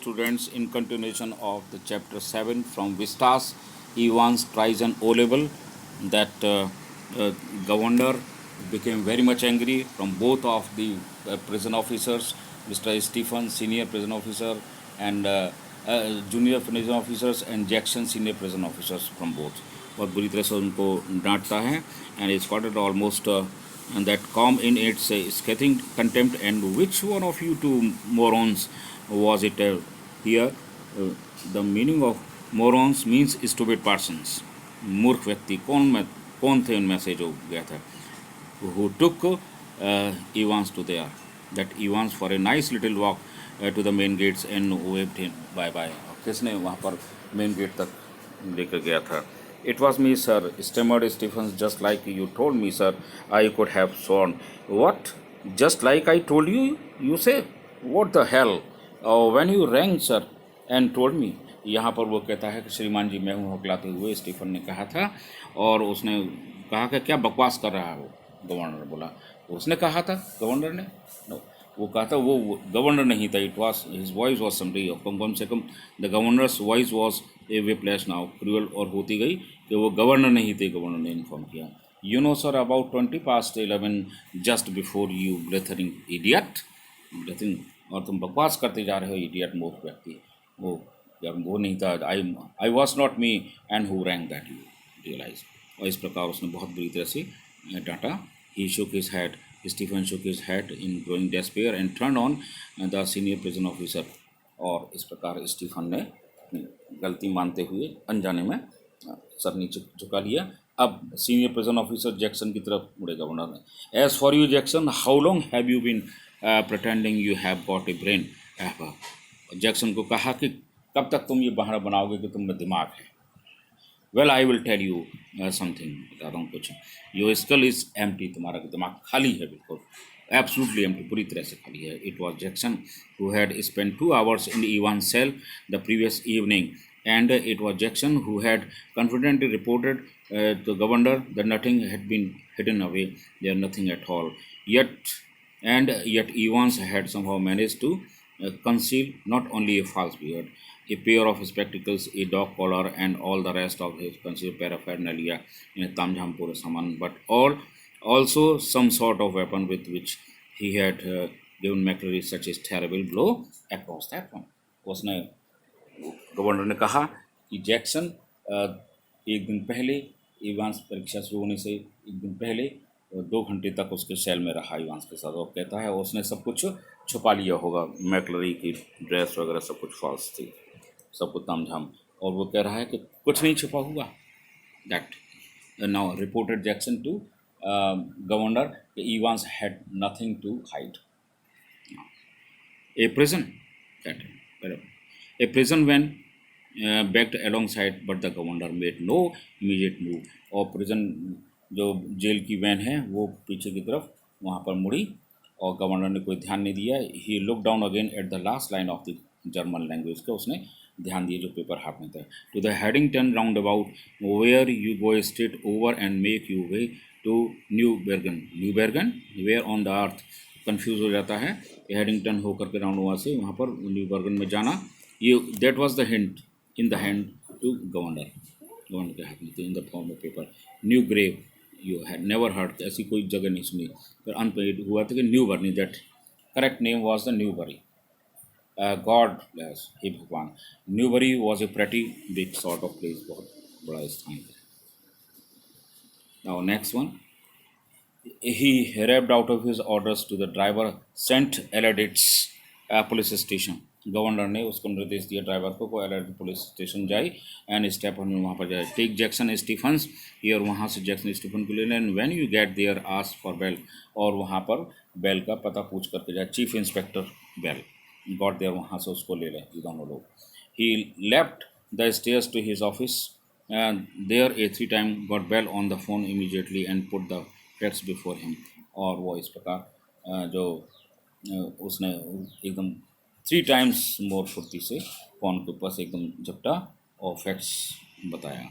Students, in continuation of the chapter 7 from Vistas, Evans tries an O level. That governor became very much angry from both of the prison officers, Mr. Stephen, senior prison officer, and junior prison officers, and Jackson, senior prison officers from both. बहुत बुरी तरह से उनको डांटता है and is quoted almost and that calm in its scathing contempt. And which one of you two morons was it here? The meaning of morons means stupid persons. मूर्ख व्यक्ति कौन थे उनमें से जो गया था? Who took Evans to there? That Evans for a nice little walk to the main gates and waved him bye bye. किसने वहाँ पर मेन गेट तक लेकर गया था? It was me, sir, stammered Stephens. Just like you told me, sir, I could have sworn. What? Just like I told you? You say? What the hell? When you rang, sir, and told me. यहाँ पर वो कहता है कि श्रीमान जी मैं हूँ हकलाते हुए स्टीफन ने कहा था, और उसने कहा कि क्या बकवास कर रहा है वो? गवर्नर बोला उसने कहा था, गवर्नर ने no. वो कहा था वो गवर्नर नहीं था, it was his voice was summary कम से कम the governor's voice was a way place now cruel, और होती गई कि वो गवर्नर नहीं थे, गवर्नर ने इन्फॉर्म किया. You know sir about 20 past 11 just before you blethering idiot. Blethering, और तुम बकवास करते जा रहे हो इडियट मूर्ख व्यक्ति. वो नहीं था. I was not me and who rank that you realize. और इस प्रकार उसने बहुत बुरी तरह से डांटा. ही shook his head. Stephen shook his head in growing despair and turned on the senior prison officer. और इस प्रकार स्टीफन ने अपनी गलती मानते हुए अनजाने में सर नीचे झुका लिया. अब सीनियर प्रिजन ऑफिसर जैक्सन की तरफ मुड़े गवर्नर ने. As for you Jackson, how long have you been pretending you have got a brain? Jackson को कहा कि कब तक तुम ये बहाना बनाओगे कि तुम में दिमाग है? Well I will tell you something, बताता हूँ कुछ. योर स्कल इज एम्प्टी, तुम्हारा दिमाग खाली है, बिल्कुल एब्सोल्युटली एम्प्टी, पूरी तरह से खाली है. It was Jackson who had spend 2 hours in Evan's cell the previous evening, and it was Jackson who had confidently reported to governor that nothing had been hidden away there, nothing at all. Yet Evans had somehow managed to conceal not only a false beard, a pair of spectacles, a dog collar, and all the rest of his concealed paraphernalia in a tamjham pura saman, but also some sort of weapon with which he had given McCreary such a terrible blow across that one. उसने governor ने कहा कि Jackson एक दिन पहले, Evans परीक्षा शुरू होने से एक दिन पहले 2 घंटे तक उसके सेल में रहा इवांस के साथ. और कहता है उसने सब कुछ छुपा लिया होगा, मैकलरी की ड्रेस वगैरह सब कुछ फॉल्स थी, सब कुछ तामझाम. और वो कह रहा है कि कुछ नहीं छुपा हुआ. That now reported Jackson to governor, Evans had nothing to hide. A prison, a prison van backed alongside, but the governor made no immediate move. और prison जो जेल की वैन है वो पीछे की तरफ वहाँ पर मुड़ी और गवर्नर ने कोई ध्यान नहीं दिया. He look down again at the last line of the German language का उसने ध्यान दिया जो पेपर हाथ में था. To the Headington roundabout where you go straight over and make you way to New Bergen where on the earth. Confuse हो जाता है. हेडिंगटन होकर के राउंड वहाँ से वहाँ पर न्यू बर्गन में जाना. ये that was the hint in the hand to governor के हाथ में थे in the form of paper. New grave you had never heard, ऐसी कोई जगह नहीं सुनी. फिर अंत में हुआ था कि new Bernie, that correct name was the Newbury. God bless, हे भगवान. Newbury was a pretty big sort of place, बहुत बड़ा स्थान था. Now next one. He rapped out of his orders to the driver sent Eladit's police station. Governor ने उसको निर्देश दिया ड्राइवर को एलेडिट पुलिस स्टेशन जाए एंड स्टेप वहाँ पर जाए. टेक जैक्सन स्टीफन्स हियर, वहाँ से जैक्सन स्टीफन को ले लें. When you get there ask for Bell, और वहाँ पर बेल का पता पूछ करके जाए. Chief inspector Bell got there, वहाँ से उसको ले लें ये दोनों लोग. He left the stairs to his office there a 3 time got Bell on the phone immediately and put the facts before him. और वो इस प्रकार जो उसने एकदम 3 times मोर फुर्ती से फ़ोन के ऊपर से एकदम झपटा और फैक्ट्स बताया.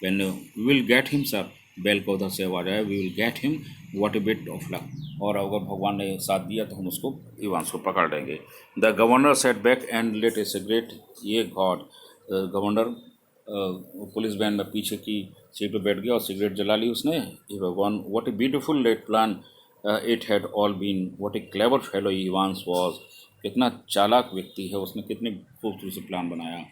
When will get him sir, Bell का उधर से आवाज़ आया, we will get him, what a bit of luck, और अगर भगवान ने साथ दिया तो हम उसको इवांस को पकड़ लेंगे। The governor set back and let A cigarette, ये गॉड, गवर्नर पुलिस वैन में पीछे की सीट पर बैठ गया और सिगरेट जला ली उसने। ये भगवान, what a beautiful laid plan it had all been, what a clever fellow Evans was, कितना चालाक व्यक्ति है, उसने कितने खूबसूरत से प्लान बनाया।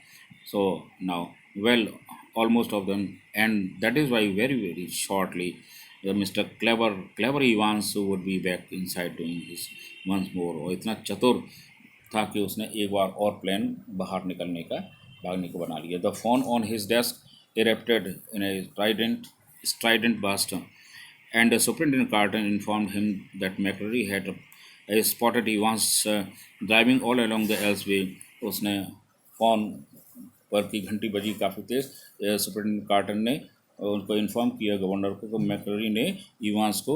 So now, well, almost of them, and that is why very shortly, Mr. Clever Evans would be back inside doing this once more. और इतना चतुर था कि उसने एक बार और प्लान बाहर निकलने का, भागने को बना लिया। The phone on his desk erupted in a strident burst, and Superintendent Carton informed him that McCreary had spotted Evans driving all along the Elseway. उसने फोन पर की घंटी बजी काफ़ी तेज़। सुप्रिटेंडेंट कार्टन ने उनको इन्फॉर्म किया गवर्नर को कि मैकरी ने इवांस को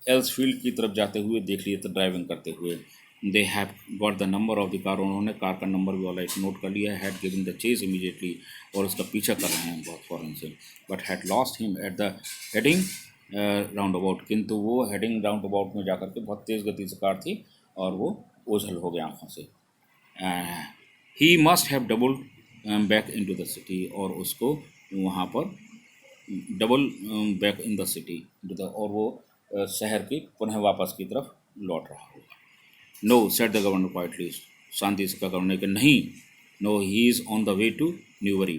एल्सफील्ड की तरफ जाते हुए देख लिया था, ड्राइविंग करते हुए। They have got the number of the car, उन्होंने कार का नंबर भी ऑलराइट नोट कर लिया। Had given the chase immediately, और उसका पीछा कर रहे हैं बहुत फ़ौरन से। But had lost him at the heading round about, किंतु वो हेडिंग राउंड अबाउट में जाकर के बहुत तेज़ गति से कार थी और वो ओझल हो गया आँखों से। He must have doubled back into the city, और उसको वहाँ पर double back in the city, और वो शहर की पुनः वापस की तरफ लौट रहा होगा। No, said the governor quietly, शांति से कहा गवर्नर कि नहीं। No, he is on the way to Newbury,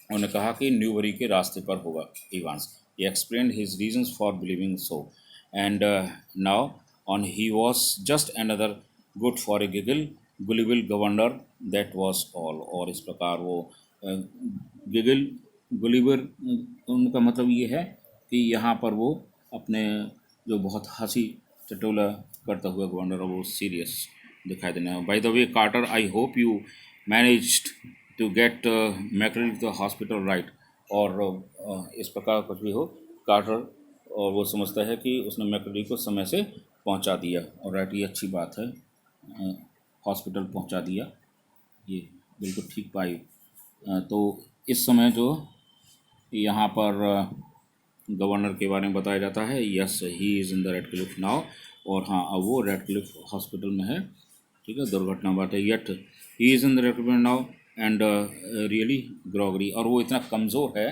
उन्होंने कहा कि न्यूबरी के रास्ते पर होगा Evans. He explained his reasons for believing so, and now on he was just another good for a giggle gullible governor, that was all. और इस प्रकार वो गिगल गुलिबिल, उनका मतलब ये है कि यहाँ पर वो अपने जो बहुत हंसी टटोला करता हुआ गवर्नर, वो सीरियस दिखाई देना है। By the way Carter, I hope you managed to get Mackerel to the hospital right. और इस प्रकार कुछ भी हो, कार्टर और वो समझता है कि उसने मैकरेल को समय से पहुंचा दिया, और राइट, ये अच्छी बात है, हॉस्पिटल पहुंचा दिया, ये बिल्कुल ठीक पाई। तो इस समय जो यहाँ पर गवर्नर के बारे में बताया जाता है, yes he is in the Radcliffe now, और हाँ, अब वो रेड क्लिफ हॉस्पिटल में है, ठीक है, दुर्घटना बात है। Yet he is in the Radcliffe now and really groggy, और वो इतना कमज़ोर है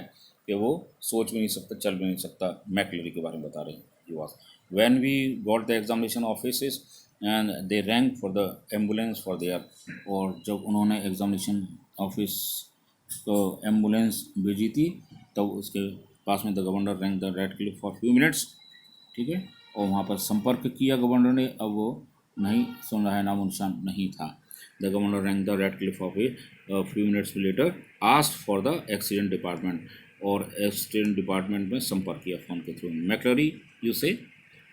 कि वो सोच भी नहीं सकता, चल भी नहीं सकता। मैकलेरी के बारे में बता रहे हैं। He was when we got the examination offices and they rang for the ambulance for there, और जब उन्होंने एग्जामिनेशन ऑफिस तो एम्बुलेंस भेजी थी, तब उसके पास में the governor rank the red Cliff for few minutes, ठीक है, और वहाँ पर संपर्क किया गवर्नर ने। अब वो नहीं सुन रहा है, नामो निशान नहीं था। The governor rank the red Cliff of a few minutes later, asked for the accident department, और एक्सीडेंट डिपार्टमेंट में संपर्क किया फ़ोन के थ्रू। मैकलरी, यू से,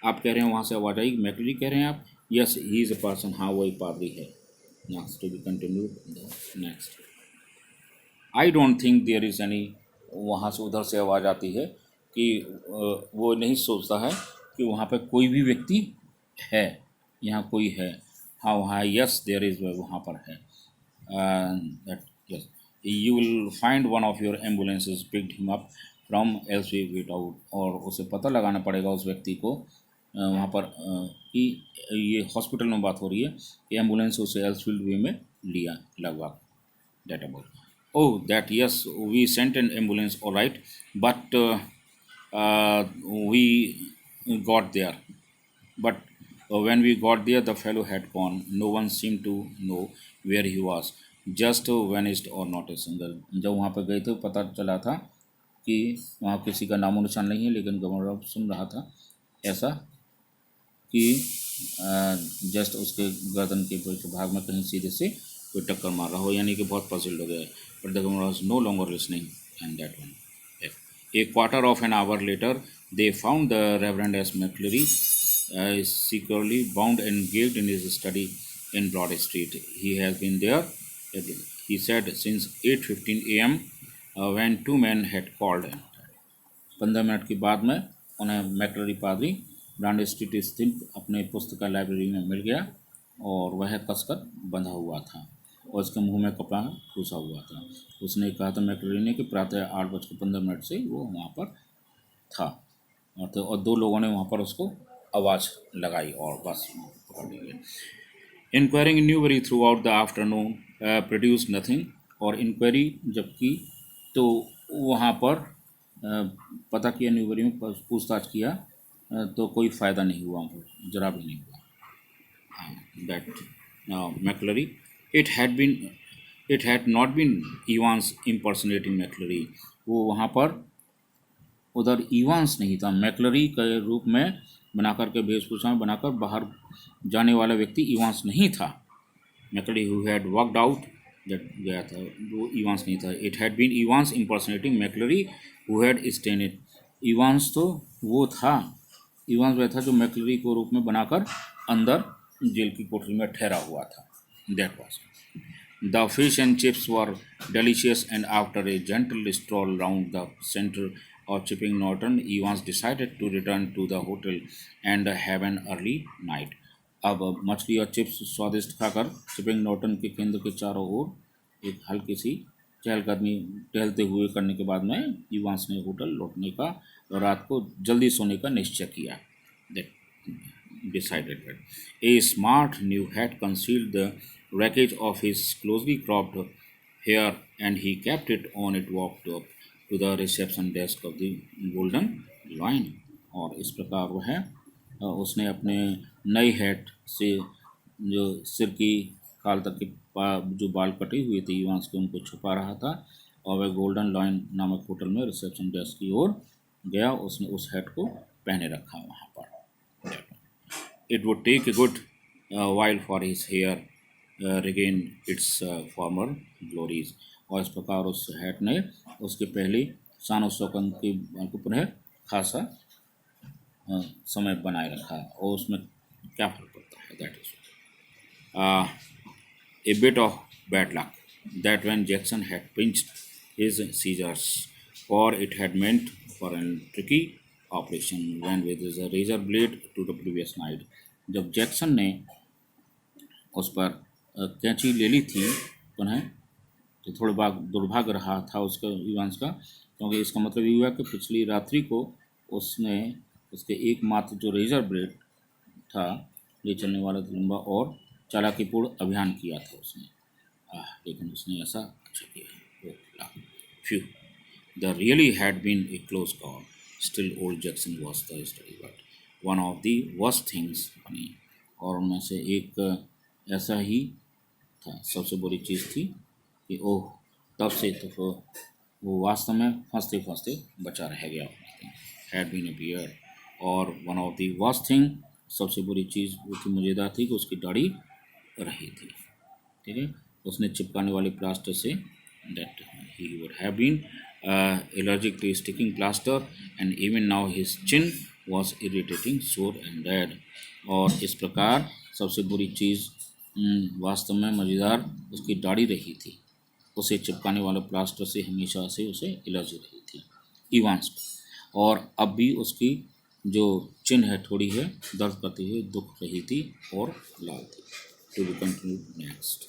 आप कह रहे हैं, वहाँ से आवाज़ आई, मैकलरी कह रहे हैं आप, yes he is a person, हाँ वो एक पादरी है। Next to be continued, next. I don't think there is any, वहाँ से उधर से आवाज़ आती है कि वो नहीं सोचता है कि वहाँ पे कोई भी व्यक्ति है, यहाँ कोई है। हाँ वहाँ, यस देयर इज़, वहाँ पर है। That yes, you will find one of your ambulances picked him up from elsewhere wait out, और उसे पता लगाना पड़ेगा उस व्यक्ति को वहाँ पर कि ये हॉस्पिटल में बात हो रही है कि एम्बुलेंस उसे एल्सफील्ड वे में लिया लगभग। That about. Oh, that yes, we sent an ambulance, all right, but we got there. But when we got there, the fellow had gone. No one seemed to know where he was. Just vanished or not a single. जब वहाँ पर गए थे, पता चला था कि वहाँ किसी का नामो निशान नहीं है, लेकिन गवर्नर सुन रहा था ऐसा कि जस्ट उसके गर्दन के भाग में कहीं सीधे से कोई टक्कर मार रहा हो, यानी कि बहुत पजल्ड हो गया। But the governor was no longer listening and that one. A quarter of an hour later they found the reverend S McLarey securely bound and gagged in his study in Broad Street. He has been there, he said, since 8:15 a.m. When two men had called. 15 minute के बाद में उन्हें मैकलरी पादरी brand street स्थित अपने पुस्तकालय library में मिल गया, और वह कसकर बंधा हुआ था और उसके मुंह में कपड़ा ठूसा हुआ था। उसने कहा था मैकलरी ने कि प्रातः 8:15 से वो वहाँ पर था। और 2 लोगों ने वहाँ पर उसको आवाज़ लगाई और बस पकड़ लिए। Enquiring in Newbury through out the afternoon produce nothing. और इंक्वायरी जब की तो वहाँ पर पता किया, न्यूबरी में पूछताछ किया तो कोई फ़ायदा नहीं हुआ, ज़रा भी नहीं हुआ। That McClary, it had been it had not been Evans impersonating McClary। वो वहाँ पर उधर इवांस नहीं था, मैक्लरी के रूप में बनाकर के वेशभूषा में बनाकर बाहर जाने वाला व्यक्ति इवांस नहीं था। McCleary who had walked out जब गया था वो इवांस नहीं था। It had been Evans impersonating McCleary who had stained. Evans तो वो था, इवांस वह था जो मैक्लरी को रूप में बनाकर अंदर जेल की कोठरी में ठहरा हुआ था। That was the fish and chips were delicious, and after a gentle stroll round the center of Chipping Norton, Evans decided to return to the hotel and have an early night। अब मछली और chips स्वादिष्ट खाकर chipping Norton के केंद्र के चारों ओर एक हल्की सी चहलकदमी टहलते हुए करने के बाद में इवांस ने होटल लौटने का और रात को जल्दी सोने का निश्चय किया। Decided that a smart new hat concealed the wreckage of his closely cropped hair, and he kept it on. It walked up to the reception desk of the Golden Lion। और इस प्रकार वह उसने अपने नई हैट से जो सिर की काल तक के जो बाल कटे हुए थे इवांस के, उनको छुपा रहा था और वह गोल्डन लाइन नामक होटल में रिसेप्शन डेस्क की ओर गया। उसने उस हैट को पहने रखा वहाँ पर। It would take a good while for his hair regain its former glories। और इस प्रकार उस हैट ने उसके पहले शान शौकत के को पुनः खासा समय बनाए रखा। और उसमें क्या फर्क पड़ता है, that is a bit of bad luck that when Jackson had pinched his scissors, for it had meant for a tricky operation when with his razor blade to the previous night। जब Jackson ने उस पर कैंची ले ली थी पुनः, तो थोड़ा दुर्भाग्य रहा था उसका इवांस का, क्योंकि इसका मतलब ये हुआ कि पिछली रात्रि को उसने उसके एकमात्र जो रेजर ब्लेड था ले चलने वाला लंबा और चालाकीपूर्ण अभियान किया था उसने, लेकिन उसने ऐसा अच्छा किया। Phew the really had been a close call. Still old Jackson was the study but one of the worst things बनी। और उनमें से एक ऐसा ही था, सबसे बुरी चीज़ थी कि ओह, तब से तो वो वास्तव में फंसते फंसते बचा रह गया। Had been a beer. और one of the worst thing, सबसे बुरी चीज़ वो थी, मज़ेदार थी कि उसकी दाढ़ी रही थी। ठीक है, उसने चिपकाने वाले प्लास्टर से that he would have been allergic to sticking plaster, and even now his chin was irritating, sore and red। और इस प्रकार सबसे बुरी चीज़ वास्तव में मज़ेदार उसकी दाढ़ी रही थी। उसे चिपकाने वाले प्लास्टर से हमेशा से उसे एलर्जी रही थी इवांस को, और अब भी उसकी जो चिन्ह है थोड़ी है दर्द करती हुई दुख रही थी और लाल थी। To be continued next.